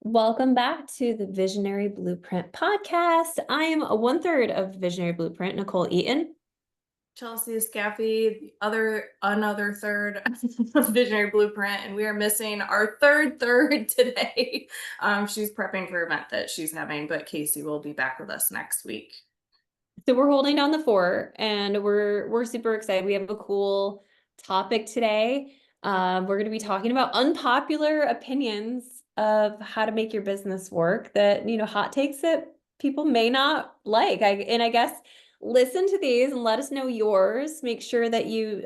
Welcome back to the Visionary Blueprint podcast. I am a one-third of Visionary Blueprint, Nicole Eaton. Chelsea Scaffey, another third of Visionary Blueprint, and we are missing our third today. She's prepping for an event that she's having, but Casey will be back with us next week. So we're holding down the fort, and we're super excited. We have a cool topic today. We're going to be talking about unpopular opinions of how to make your business work. Hot takes that people may not like. I guess listen to these and let us know yours. Make sure that you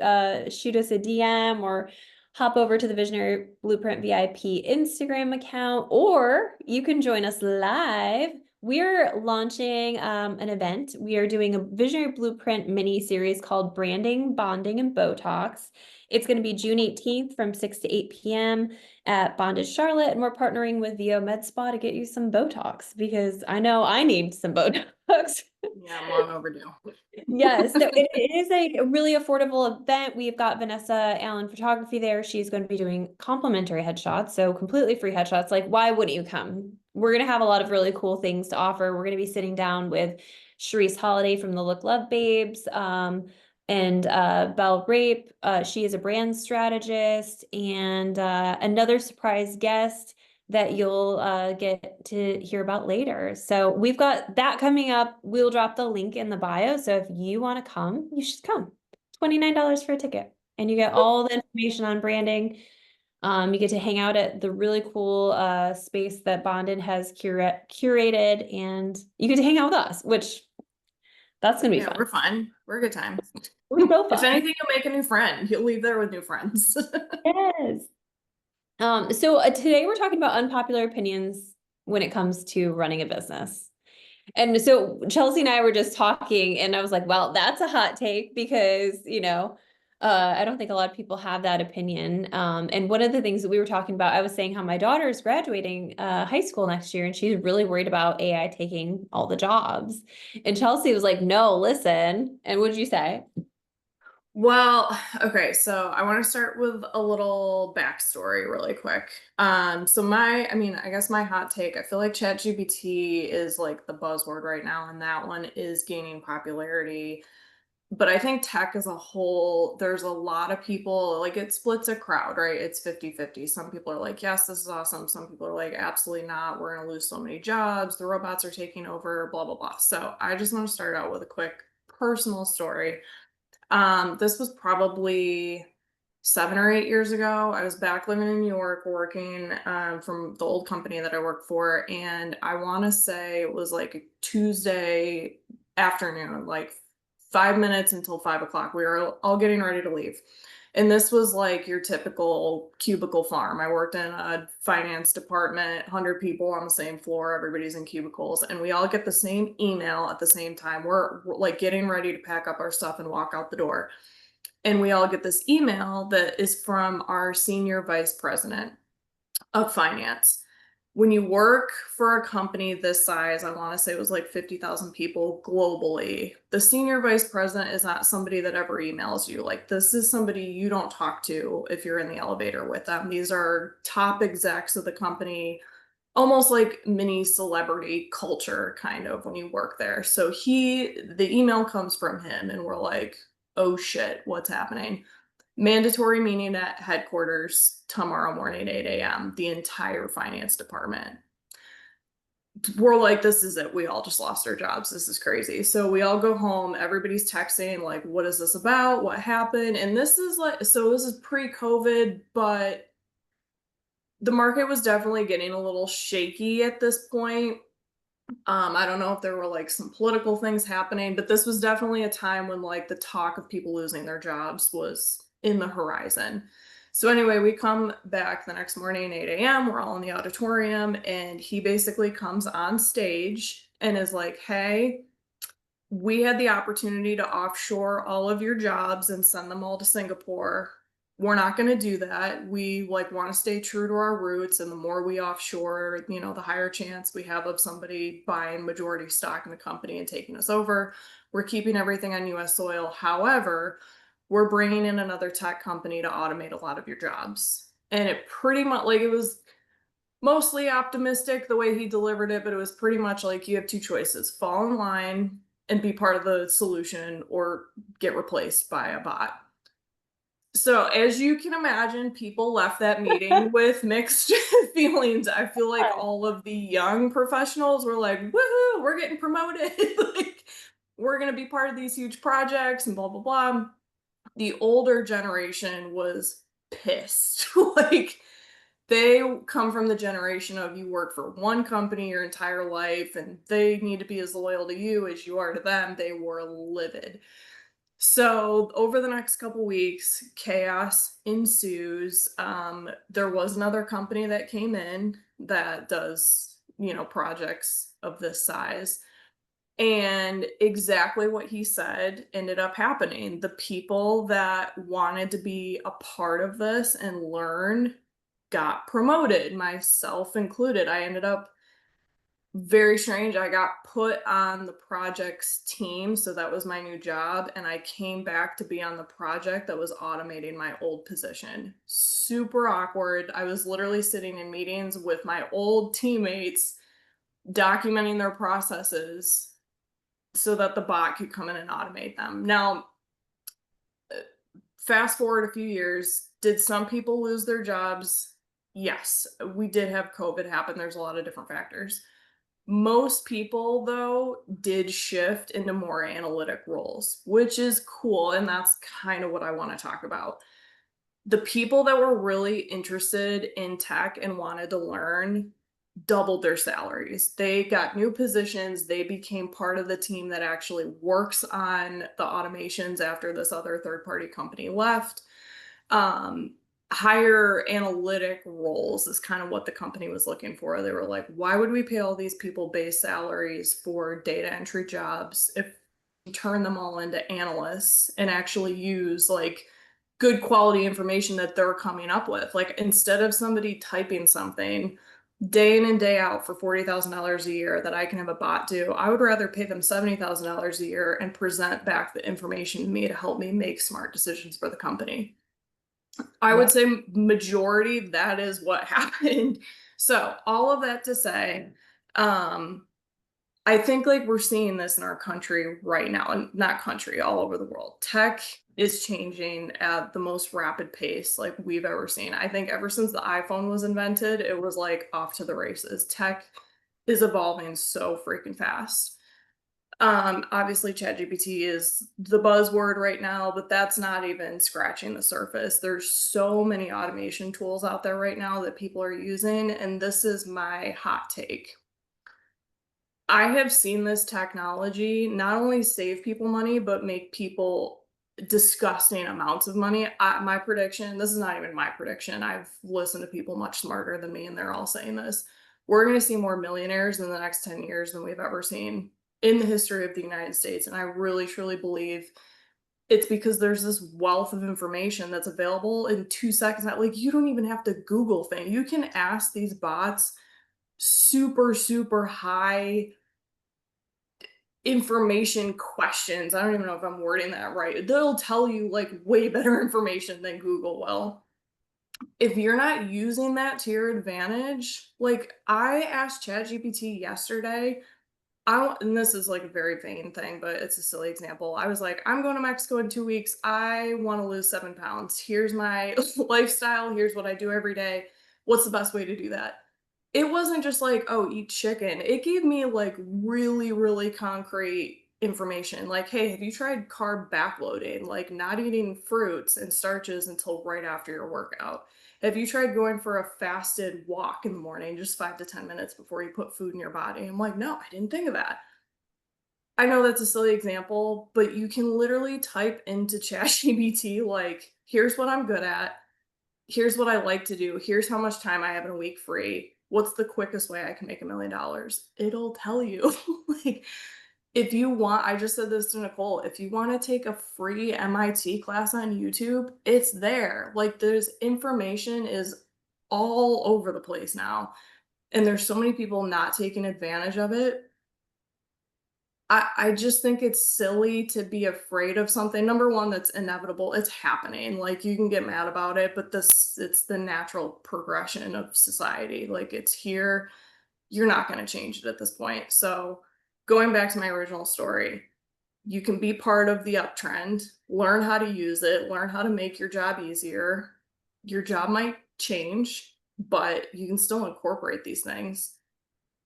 shoot us a DM or hop over to the Visionary Blueprint VIP Instagram account, or you can join us live. We're launching an event. We are doing a Visionary Blueprint mini series called Branding, Bonding, and Botox. It's going to be June 18th from 6 to 8 p.m. at Bondage Charlotte, and we're partnering with VO Med Spa to get you some Botox because I know I need some Botox. Yeah, long overdue. Yes, so it is a really affordable event. We've got Vanessa Allen Photography there. She's going to be doing complimentary headshots, so completely free headshots. Like, why wouldn't you come? We're going to have a lot of really cool things to offer. We're going to be sitting down with Sharice Holiday from the Look Love Babes, and Belle Rape. She is a brand strategist, and another surprise guest that you'll get to hear about later. So we've got that coming up. We'll drop the link in the bio. So if you want to come, you should come. $29 for a ticket. And you get all the information on branding. You get to hang out at the really cool space that Bonded has curated, and you get to hang out with us, which that's going to be fun. We're fun. We're a good time. We're real If fun. anything, you'll make a new friend. You'll leave there with new friends. Yes. So today we're talking about unpopular opinions when it comes to running a business. And so Chelsea and I were just talking, and I was like, well, that's a hot take because, I don't think a lot of people have that opinion. And one of the things that we were talking about, I was saying how my daughter is graduating high school next year, and she's really worried about AI taking all the jobs. And Chelsea was like, no, listen. And what did you say? Well, okay, so I want to start with a little backstory really quick. I guess my hot take, I feel like ChatGPT is like the buzzword right now, and that one is gaining popularity. But I think tech as a whole, there's a lot of people, like it splits a crowd, right? It's 50-50. Some people are like, yes, this is awesome. Some people are like, absolutely not. We're going to lose so many jobs. The robots are taking over, blah, blah, blah. So I just want to start out with a quick personal story. This was probably 7 or 8 years ago. I was back living in New York working from the old company that I worked for. And I want to say it was like a Tuesday afternoon, like 5 minutes until 5 o'clock. We were all getting ready to leave. And this was like your typical cubicle farm. I worked in a finance department, 100 people on the same floor, everybody's in cubicles, and we all get the same email at the same time. We're like getting ready to pack up our stuff and walk out the door. And we all get this email that is from our senior vice president of finance. When you work for a company this size, I want to say it was like 50,000 people globally, the senior vice president is not somebody that ever emails you. Like, this is somebody you don't talk to if you're in the elevator with them. These are top execs of the company, almost like mini celebrity culture kind of when you work there. So the email comes from him, and we're like, oh shit, what's happening? Mandatory meeting at headquarters tomorrow morning, 8 a.m., the entire finance department. We're like, this is it. We all just lost our jobs. This is crazy. So we all go home. Everybody's texting, like, what is this about? What happened? And this is pre-COVID, but the market was definitely getting a little shaky at this point. I don't know if there were like some political things happening, but this was definitely a time when like the talk of people losing their jobs was in the horizon. So anyway, we come back the next morning, 8 a.m. We're all in the auditorium, and he basically comes on stage and is like, hey, we had the opportunity to offshore all of your jobs and send them all to Singapore. We're not going to do that. We like want to stay true to our roots, and the more we offshore, the higher chance we have of somebody buying majority stock in the company and taking us over. We're keeping everything on US soil. However, we're bringing in another tech company to automate a lot of your jobs. And it pretty much, like, it was mostly optimistic the way he delivered it, but it was pretty much like you have two choices: fall in line and be part of the solution, or get replaced by a bot. So, as you can imagine, people left that meeting with mixed feelings. I feel like all of the young professionals were like, woohoo, we're getting promoted. Like, we're going to be part of these huge projects and blah, blah, blah. The older generation was pissed. Like, they come from the generation of you work for one company your entire life and they need to be as loyal to you as you are to them. They were livid. So over the next couple weeks, chaos ensues. There was another company that came in that does, projects of this size. And exactly what he said ended up happening. The people that wanted to be a part of this and learn got promoted, myself included. I ended up very strange. I got put on the project's team, so that was my new job, and I came back to be on the project that was automating my old position. Super awkward. I was literally sitting in meetings with my old teammates, documenting their processes so that the bot could come in and automate them. Now, fast forward a few years, did some people lose their jobs? Yes, we did have COVID happen. There's a lot of different factors. Most people, though, did shift into more analytic roles, which is cool. And that's kind of what I want to talk about. The people that were really interested in tech and wanted to learn doubled their salaries. They got new positions. They became part of the team that actually works on the automations after this other third party company left. um Higher analytic roles is kind of what the company was looking for. They were like, why would we pay all these people base salaries for data entry jobs if we turn them all into analysts and actually use like good quality information that they're coming up with? Like, instead of somebody typing something day in and day out for $40,000 a year that I can have a bot do, I would rather pay them $70,000 a year and present back the information to me to help me make smart decisions for the company. I would Yep. say majority that is what happened. So, all of that to say, um, I think like we're seeing this in our country right now, and not country, all over the world. Tech is changing at the most rapid pace like we've ever seen. I think ever since the iPhone was invented, it was like off to the races. Tech is evolving so freaking fast. Obviously ChatGPT is the buzzword right now, but that's not even scratching the surface. There's so many automation tools out there right now that people are using, and this is my hot take. I have seen this technology not only save people money, but make people disgusting amounts of money. My prediction, this is not even my prediction. I've listened to people much smarter than me, and they're all saying this. We're going to see more millionaires in the next 10 years than we've ever seen in the history of the United States. And I really, truly believe it's because there's this wealth of information that's available in 2 seconds. Like, you don't even have to Google things. You can ask these bots super, super high information questions. I don't even know if I'm wording that right. They'll tell you like way better information than Google will. If you're not using that to your advantage, like I asked ChatGPT yesterday, and this is like a very vain thing, but it's a silly example. I was like, I'm going to Mexico in 2 weeks. I want to lose 7 pounds. Here's my lifestyle. Here's what I do every day. What's the best way to do that? It wasn't just like, "Oh, eat chicken." It gave me, like, really, really concrete information, like, "Hey, have you tried carb backloading, like, not eating fruits and starches until right after your workout? Have you tried going for a fasted walk in the morning, just 5 to 10 minutes before you put food in your body?" I'm like, "No, I didn't think of that." I know that's a silly example, but you can literally type into ChatGPT, like, "Here's what I'm good at. Here's what I like to do. Here's how much time I have in a week free. What's the quickest way I can make $1 million?" It'll tell you. Like, if you want, I just said this to Nicole, if you want to take a free MIT class on YouTube, it's there. Like, there's information is all over the place now. And there's so many people not taking advantage of it. I just think it's silly to be afraid of something. Number one, that's inevitable. It's happening. Like you can get mad about it, but it's the natural progression of society. Like it's here. You're not going to change it at this point. So going back to my original story, you can be part of the uptrend, learn how to use it, learn how to make your job easier. Your job might change, but you can still incorporate these things.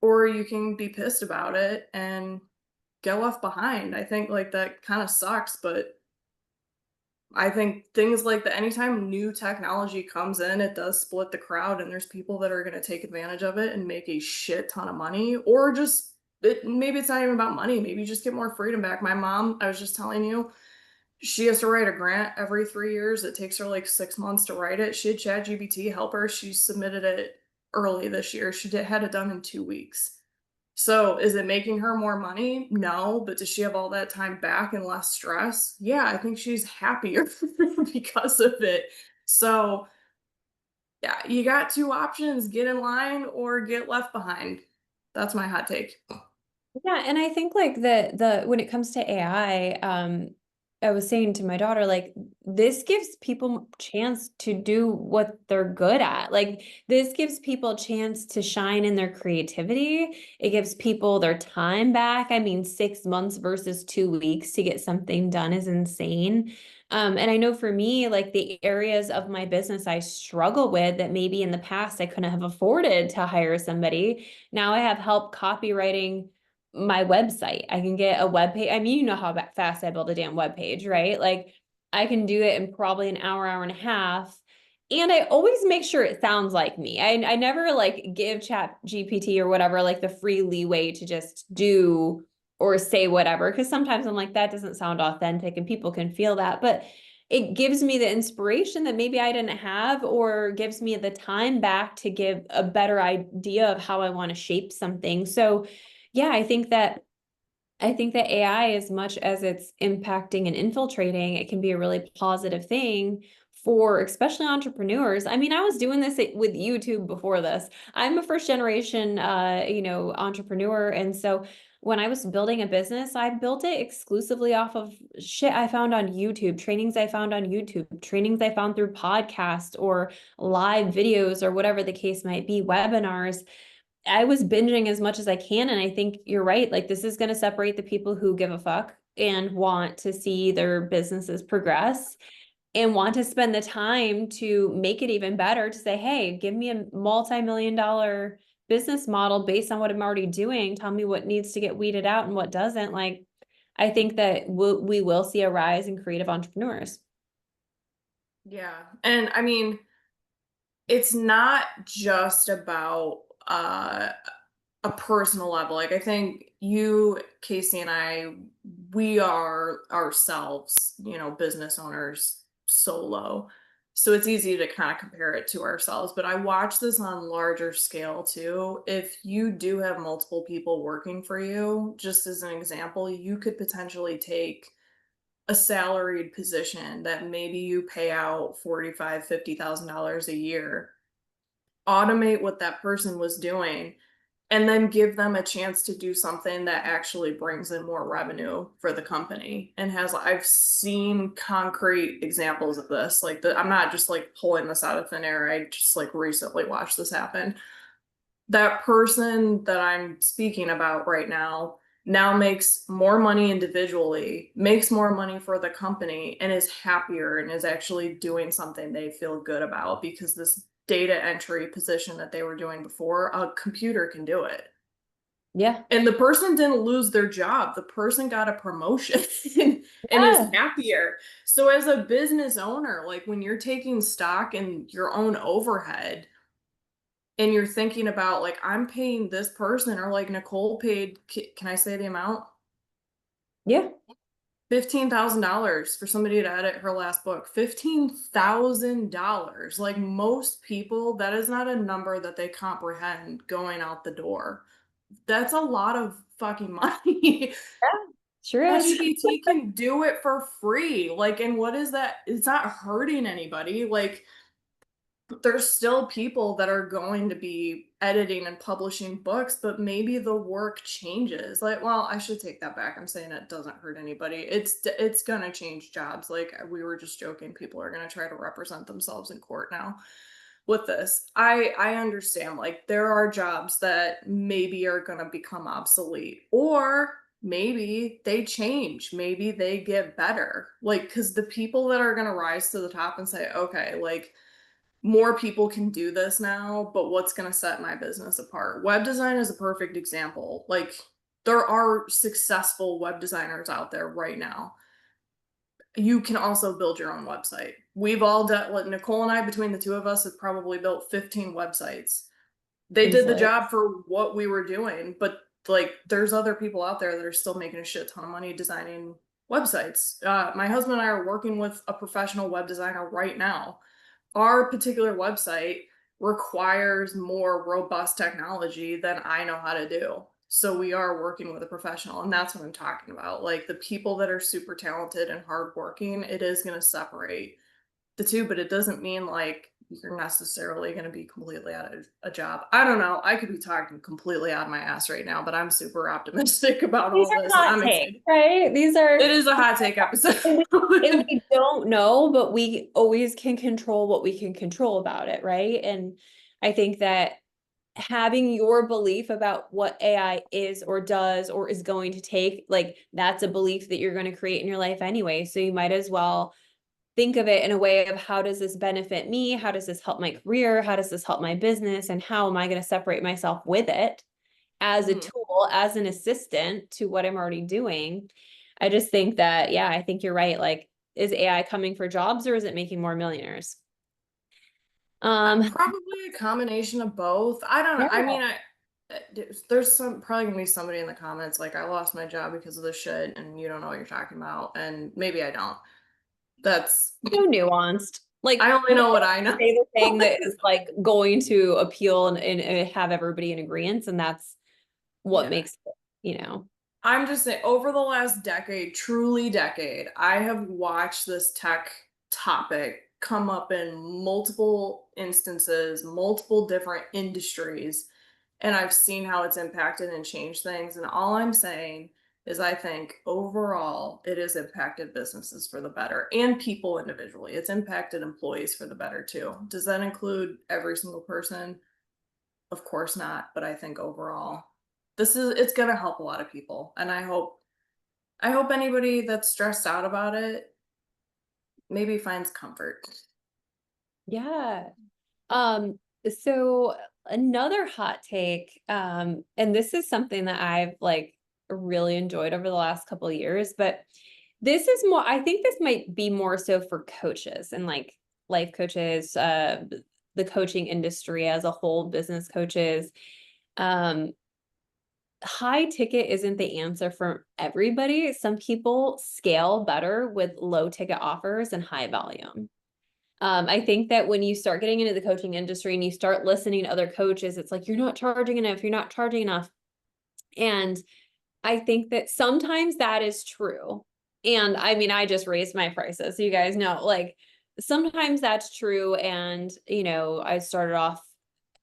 Or you can be pissed about it and get left behind. I think like that kind of sucks, but I think things like that, anytime new technology comes in, it does split the crowd, and there's people that are going to take advantage of it and make a shit ton of money, or just maybe it's not even about money. Maybe you just get more freedom back. My mom, I was just telling you, she has to write a grant every 3 years. It takes her like 6 months to write it. She had ChatGPT help her. She submitted it early this year. Had it done in 2 weeks. So is it making her more money? No, but does she have all that time back and less stress? Yeah, I think she's happier because of it. So yeah, you got two options: get in line or get left behind. That's my hot take. Yeah, and I think like the when it comes to AI, I was saying to my daughter, like this gives people chance to do what they're good at. Like this gives people a chance to shine in their creativity. It gives people their time back. I mean, 6 months versus 2 weeks to get something done is insane. And I know for me, like the areas of my business I struggle with that maybe in the past I couldn't have afforded to hire somebody. Now I have help copywriting my website. I can get a web page. I mean, you know how fast I build a damn web page, right? Like I can do it in probably an hour, hour and a half. And I always make sure it sounds like me. I never like give Chat GPT or whatever like the free leeway to just do or say whatever. Cause sometimes I'm like, that doesn't sound authentic and people can feel that. But it gives me the inspiration that maybe I didn't have, or gives me the time back to give a better idea of how I want to shape something. So yeah, I think that AI, as much as it's impacting and infiltrating, it can be a really positive thing for especially entrepreneurs. I mean, I was doing this with YouTube before this. I'm a first generation entrepreneur. And so when I was building a business, I built it exclusively off of shit I found on YouTube, trainings I found on YouTube, trainings I found through podcasts or live videos or whatever the case might be, webinars. I was binging as much as I can. And I think you're right. Like, this is going to separate the people who give a fuck and want to see their businesses progress and want to spend the time to make it even better, to say, hey, give me a multi-million dollar business model based on what I'm already doing. Tell me what needs to get weeded out and what doesn't. Like, I think that we will see a rise in creative entrepreneurs. Yeah. And I mean, it's not just about a personal level. Like I think you, Casey, and I, we are ourselves, business owners solo. So it's easy to kind of compare it to ourselves. But I watch this on larger scale too. If you do have multiple people working for you, just as an example, you could potentially take a salaried position that maybe you pay out 45, $50,000 a year, automate what that person was doing, and then give them a chance to do something that actually brings in more revenue for the company. And I've seen concrete examples of this. Like I'm not just like pulling this out of thin air. I just like recently watched this happen. That person that I'm speaking about right now makes more money individually, makes more money for the company, and is happier and is actually doing something they feel good about, because this data entry position that they were doing before, a computer can do it. Yeah. And the person didn't lose their job. The person got a promotion and is Yeah. happier. So as a business owner, like when you're taking stock in your own overhead and you're thinking about like, I'm paying this person, or like Nicole paid, can I say the amount? Yeah. $15,000 for somebody to edit her last book. $15,000. Like most people, that is not a number that they comprehend going out the door. That's a lot of fucking money. Sure is. ChatGPT can do it for free. Like, and what is that? It's not hurting anybody. Like, there's still people that are going to be editing and publishing books, but maybe the work changes. Like, well, I should take that back. I'm saying it doesn't hurt anybody. It's gonna change jobs. Like we were just joking, people are gonna try to represent themselves in court now with this. I understand like there are jobs that maybe are gonna become obsolete, or maybe they change, maybe they get better. Like, because the people that are gonna rise to the top and say, okay, like more people can do this now, but what's going to set my business apart? Web design is a perfect example. Like, there are successful web designers out there right now. You can also build your own website. We've all done, what Nicole and I, between the two of us, have probably built 15 websites. They did the Easily. job for what we were doing, but like, there's other people out there that are still making a shit ton of money designing websites. My husband and I are working with a professional web designer right now. Our particular website requires more robust technology than I know how to do. So we are working with a professional, and that's what I'm talking about. Like the people that are super talented and hardworking, it is going to separate the two, but it doesn't mean like you're necessarily going to be completely out of a job. I don't know. I could be talking completely out of my ass right now, but I'm super optimistic about These all are this, and hot I'm takes, excited. right? These are, It is a hot take episode. and we don't know, but we always can control what we can control about it, right? And I think that having your belief about what AI is or does or is going to take, like that's a belief that you're going to create in your life anyway. So you might as well think of it in a way of how does this benefit me? How does this help my career? How does this help my business? And how am I going to separate myself with it as a Mhm. tool, as an assistant to what I'm already doing? I just think that, yeah, I think you're right. Like, is AI coming for jobs or is it making more millionaires? Um, Probably a combination of both. I don't know. yeah, I mean, there's some probably gonna be somebody in the comments like I lost my job because of this shit, and you don't know what you're talking about, and maybe I don't. That's so nuanced. Like, I only you know what I can't know. say the thing that is like going to appeal and have everybody in agreement, and that's what Yeah. makes it, you know. I'm just saying, over the last decade, truly decade, I have watched this tech topic come up in multiple instances, multiple different industries, and I've seen how it's impacted and changed things. And all I'm saying is, I think overall, it has impacted businesses for the better and people individually. It's impacted employees for the better too. Does that include every single person? Of course not, but I think overall it's going to help a lot of people, and I hope anybody that's stressed out about it maybe finds comfort. Yeah. Um, so another hot take, and this is something that I've like really enjoyed over the last couple of years, but this is more, I think this might be more so for coaches and like life coaches, the coaching industry as a whole, business coaches. Um, High ticket isn't the answer for everybody. Some people scale better with low ticket offers and high volume. I think that when you start getting into the coaching industry and you start listening to other coaches, it's like, you're not charging enough, you're not charging enough. And I think that sometimes that is true. And I mean, I just raised my prices. So you guys know, like sometimes that's true. And, you know, I started off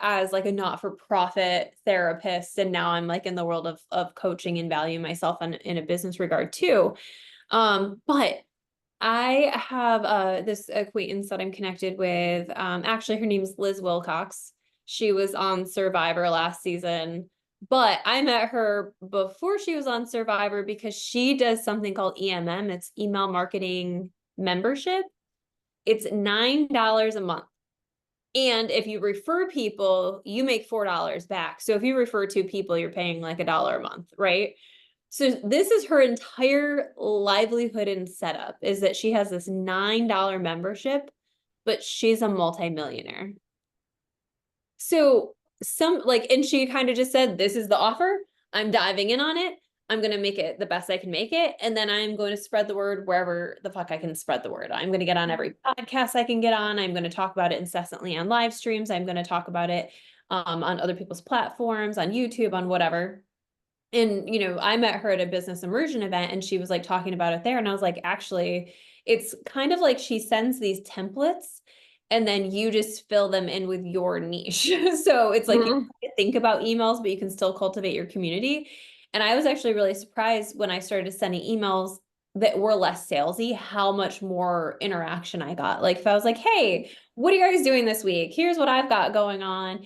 as like a not-for-profit therapist. And now I'm like in the world of coaching and value myself in a business regard too. But I have this acquaintance that I'm connected with. Actually, her name's Liz Wilcox. She was on Survivor last season, but I met her before she was on Survivor because she does something called EMM. It's email marketing membership. It's $9 a month. And if you refer people, you make $4 back. So if you refer two people, you're paying like $1 a month, right? So this is her entire livelihood and setup is that she has this $9 membership, but she's a multimillionaire. So some like, and she kind of just said, this is the offer. I'm diving in on it. I'm going to make it the best I can make it. And then I'm going to spread the word wherever the fuck I can spread the word. I'm going to get on every podcast I can get on. I'm going to talk about it incessantly on live streams. I'm going to talk about it on other people's platforms, on YouTube, on whatever. And, you know, I met her at a business immersion event and she was like talking about it there. And I was like, actually, it's kind of like she sends these templates and then you just fill them in with your niche. So it's like you Mhm. have to think about emails, but you can still cultivate your community. And I was actually really surprised when I started sending emails that were less salesy, how much more interaction I got. Like if I was like, hey, what are you guys doing this week? Here's what I've got going on.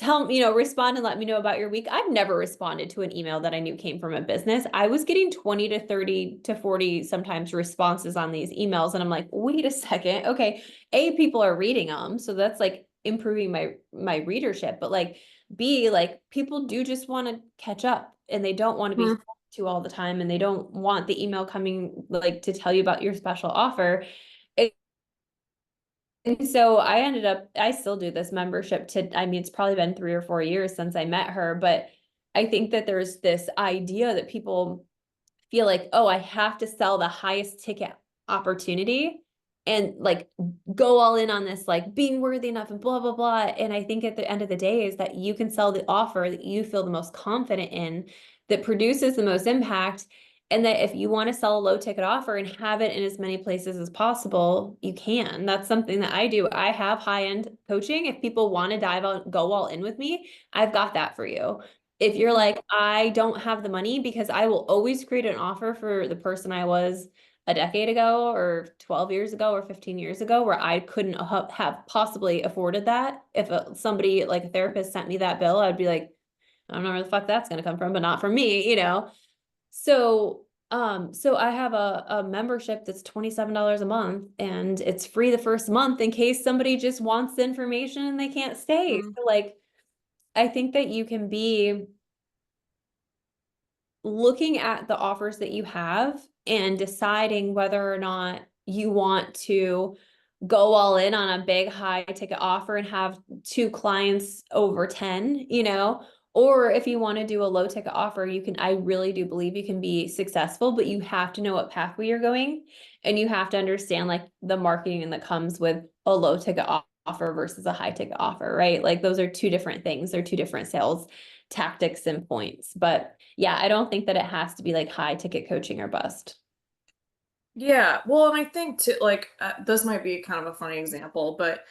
Respond and let me know about your week. I've never responded to an email that I knew came from a business. I was getting 20 to 30 to 40 sometimes responses on these emails. And I'm like, wait a second. Okay. A, people are reading them. So that's like improving my readership. But like B, like people do just want to catch up and they don't want to be Mhm. talked to all the time and they don't want the email coming like to tell you about your special offer. And so I still do this membership I mean, it's probably been 3 or 4 years since I met her, but I think that there's this idea that people feel like, oh, I have to sell the highest ticket opportunity and like go all in on this, like being worthy enough and blah, blah, blah. And I think at the end of the day is that you can sell the offer that you feel the most confident in, that produces the most impact. And that if you want to sell a low ticket offer and have it in as many places as possible, you can. That's something that I do. I have high end coaching. If people want to dive out, go all in with me, I've got that for you. If you're like, I don't have the money, because I will always create an offer for the person I was a decade ago or 12 years ago or 15 years ago, where I couldn't have possibly afforded that. If somebody like a therapist sent me that bill, I'd be like, I don't know where the fuck that's going to come from, but not from me. So I have a membership that's $27 a month and it's free the first month in case somebody just wants the information and they can't stay. Mhm. So like, I think that you can be looking at the offers that you have and deciding whether or not you want to go all in on a big high ticket offer and have two clients over 10, or if you want to do a low ticket offer, I really do believe you can be successful, but you have to know what pathway you're going and you have to understand like the marketing that comes with a low ticket offer versus a high ticket offer, right? Like those are two different things. They're two different sales tactics and points. But yeah, I don't think that it has to be like high ticket coaching or bust. Yeah, well, and I think too, like this might be kind of a funny example, but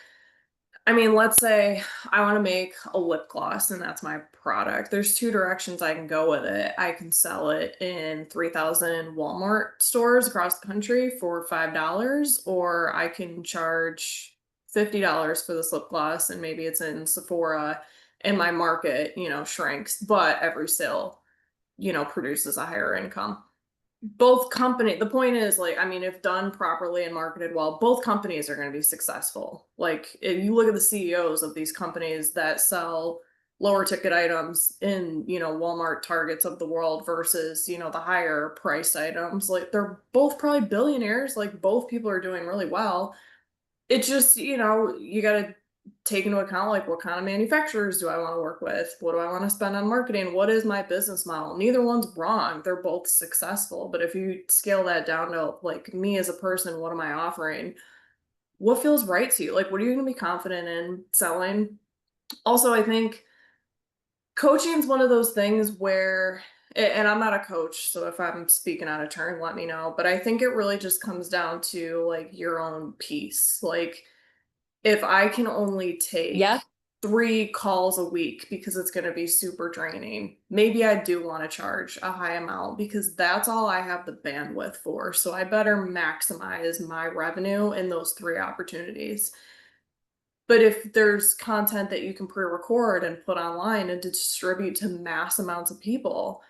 I mean, let's say I want to make a lip gloss and that's my product. There's two directions I can go with it. I can sell it in 3,000 Walmart stores across the country for $5, or I can charge $50 for this lip gloss and maybe it's in Sephora and my market, shrinks, but every sale, produces a higher income. Both company The point is, like, I mean, if done properly and marketed well, both companies are going to be successful. Like if you look at the CEOs of these companies that sell lower ticket items in, Walmart, Targets of the world versus, the higher priced items, like they're both probably billionaires. Like both people are doing really well. It's just, you gotta take into account, like, what kind of manufacturers do I wanna work with? What do I wanna spend on marketing? What is my business model? Neither one's wrong, they're both successful, but if you scale that down to, like, me as a person, what am I offering? What feels right to you? Like, what are you gonna be confident in selling? Also, I think coaching is one of those things where and I'm not a coach, so if I'm speaking out of turn, let me know, but I think it really just comes down to, like, your own peace. Like, if I can only Yeah. take 3 calls a week because it's gonna be super draining, maybe I do wanna charge a high amount because that's all I have the bandwidth for, so I better maximize my revenue in those 3 opportunities. But if there's content that you can pre-record and put online and distribute to mass amounts of people,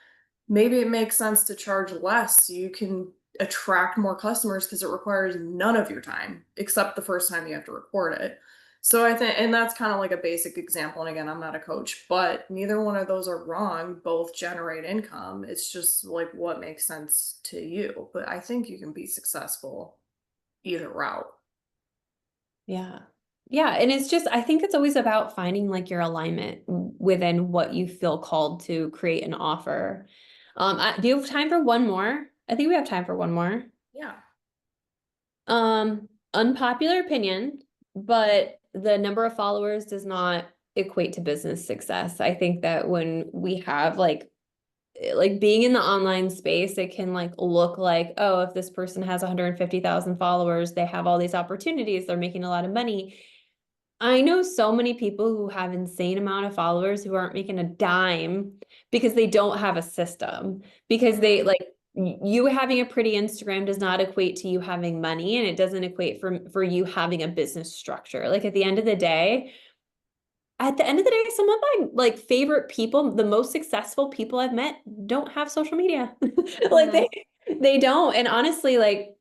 maybe it makes sense to charge less so you can attract more customers because it requires none of your time except the first time you have to record it. So I think, and that's kind of like a basic example. And again, I'm not a coach, but neither one of those are wrong. Both generate income. It's just like what makes sense to you. But I think you can be successful either route. Yeah. Yeah. And it's just, I think it's always about finding like your alignment within what you feel called to create an offer. Do you have time for one more? I think we have time for one more. Yeah. Unpopular opinion, but the number of followers does not equate to business success. I think that when we have like like being in the online space, it can like look like, oh, if this person has 150,000 followers, they have all these opportunities, they're making a lot of money. I know so many people who have insane amount of followers who aren't making a dime because they don't have a system. Because they Mhm. like you having a pretty Instagram does not equate to you having money, and it doesn't equate for you having a business structure. Like at the end of the day, some of my like favorite people, the most successful people I've met, don't have social media. Like Mhm. they don't. And honestly, like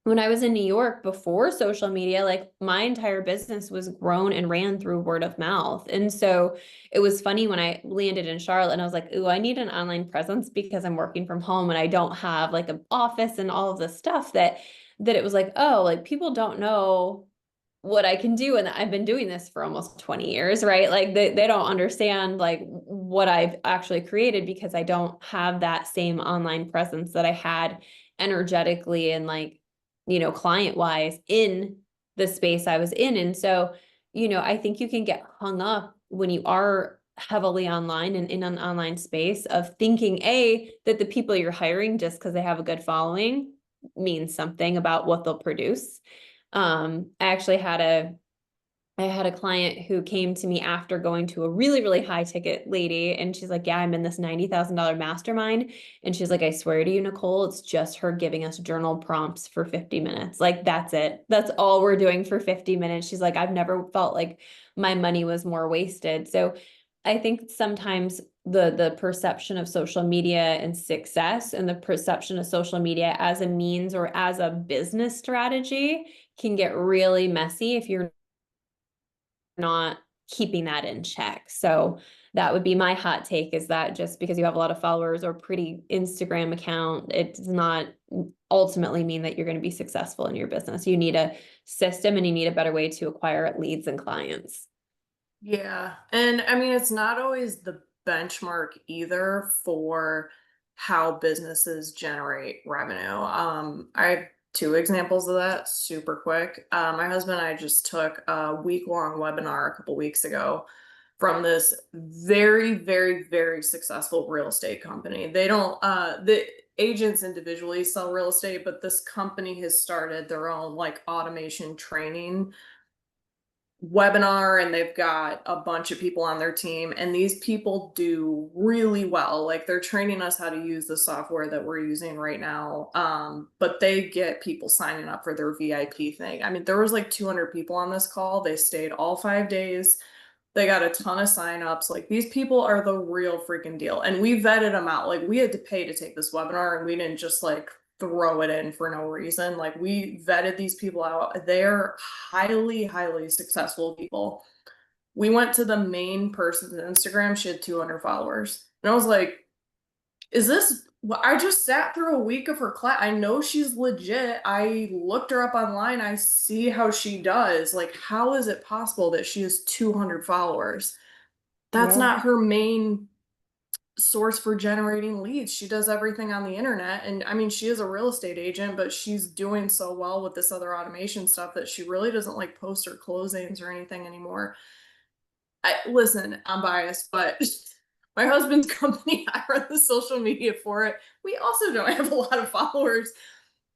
when I was in New York before social media, like my entire business was grown and ran through word of mouth. And so it was funny when I landed in Charlotte and I was like, ooh, I need an online presence because I'm working from home and I don't have like an office and all of this stuff that it was like, oh, like people don't know what I can do. And I've been doing this for almost 20 years, right? Like they don't understand like what I've actually created because I don't have that same online presence that I had energetically and like, client wise in the space I was in. And so, I think you can get hung up when you are heavily online and in an online space of thinking that the people you're hiring just because they have a good following means something about what they'll produce. I actually had a client who came to me after going to a really, really high ticket lady. And she's like, yeah, I'm in this $90,000 mastermind. And she's like, I swear to you, Nicole, it's just her giving us journal prompts for 50 minutes. Like, that's it. That's all we're doing for 50 minutes. She's like, I've never felt like my money was more wasted. So I think sometimes the perception of social media and success and the perception of social media as a means or as a business strategy can get really messy if you're not keeping that in check. So that would be my hot take, is that just because you have a lot of followers or pretty Instagram account, it does not ultimately mean that you're going to be successful in your business. You need a system and you need a better way to acquire leads and clients. Yeah. And I mean, it's not always the benchmark either for how businesses generate revenue. I have two examples of that super quick. My husband and I just took a week-long webinar a couple weeks ago from this very, very, very successful real estate company. They don't, the agents individually sell real estate, but this company has started their own like automation training webinar, and they've got a bunch of people on their team, and these people do really well. Like they're training us how to use the software that we're using right now, but they get people signing up for their VIP thing. I mean, there was like 200 people on this call. They stayed all 5 days. They got a ton of signups. Like these people are the real freaking deal. And we vetted them out. Like we had to pay to take this webinar, and we didn't just like throw it in for no reason. Like we vetted these people out. They're highly, highly successful people. We went to the main person's Instagram. She had 200 followers. And I was like, is this well, I just sat through a week of her class. I know she's legit. I looked her up online. I see how she does. Like, how is it possible that she has 200 followers? That's Yeah. not her main source for generating leads. She does everything on the internet. And I mean, she is a real estate agent, but she's doing so well with this other automation stuff that she really doesn't like post her closings or anything anymore. Listen, I'm biased, but my husband's company, I run the social media for it. We also don't have a lot of followers,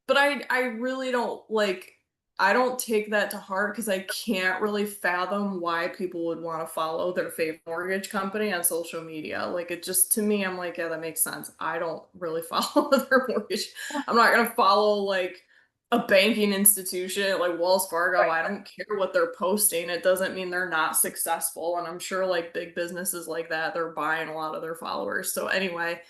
but I really don't like I don't take that to heart because I can't really fathom why people would want to follow their favorite mortgage company on social media. Like it just to me, I'm like, yeah, that makes sense. I don't really follow their mortgage. I'm not gonna follow like a banking institution like Wells Fargo. Right. I don't care what they're posting. It doesn't mean they're not successful. And I'm sure like big businesses like that, they're buying a lot of their followers. So anyway,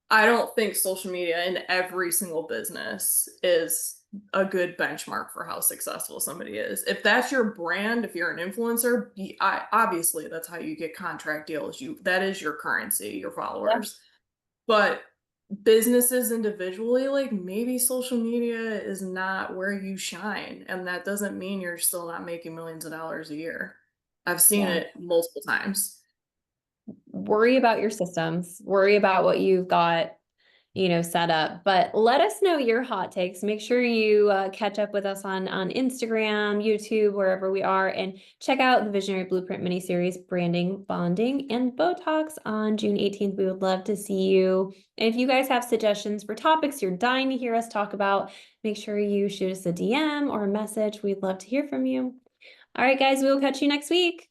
I don't think social media in every single business is a good benchmark for how successful somebody is. If that's your brand, if you're an influencer, obviously that's how you get contract deals. That is your currency, your Yeah. followers. But businesses individually, like maybe social media is not where you shine, and that doesn't mean you're still not making millions of dollars a year. I've seen Yeah. it multiple times. Worry about your systems, worry about what you've got, set up. But let us know your hot takes. Make sure you catch up with us on Instagram, YouTube, wherever we are, and check out the Visionary Blueprint miniseries, Branding, Bonding, and Botox on June 18th. We would love to see you. And if you guys have suggestions for topics you're dying to hear us talk about, make sure you shoot us a DM or a message. We'd love to hear from you. All right, guys, we will catch you next week.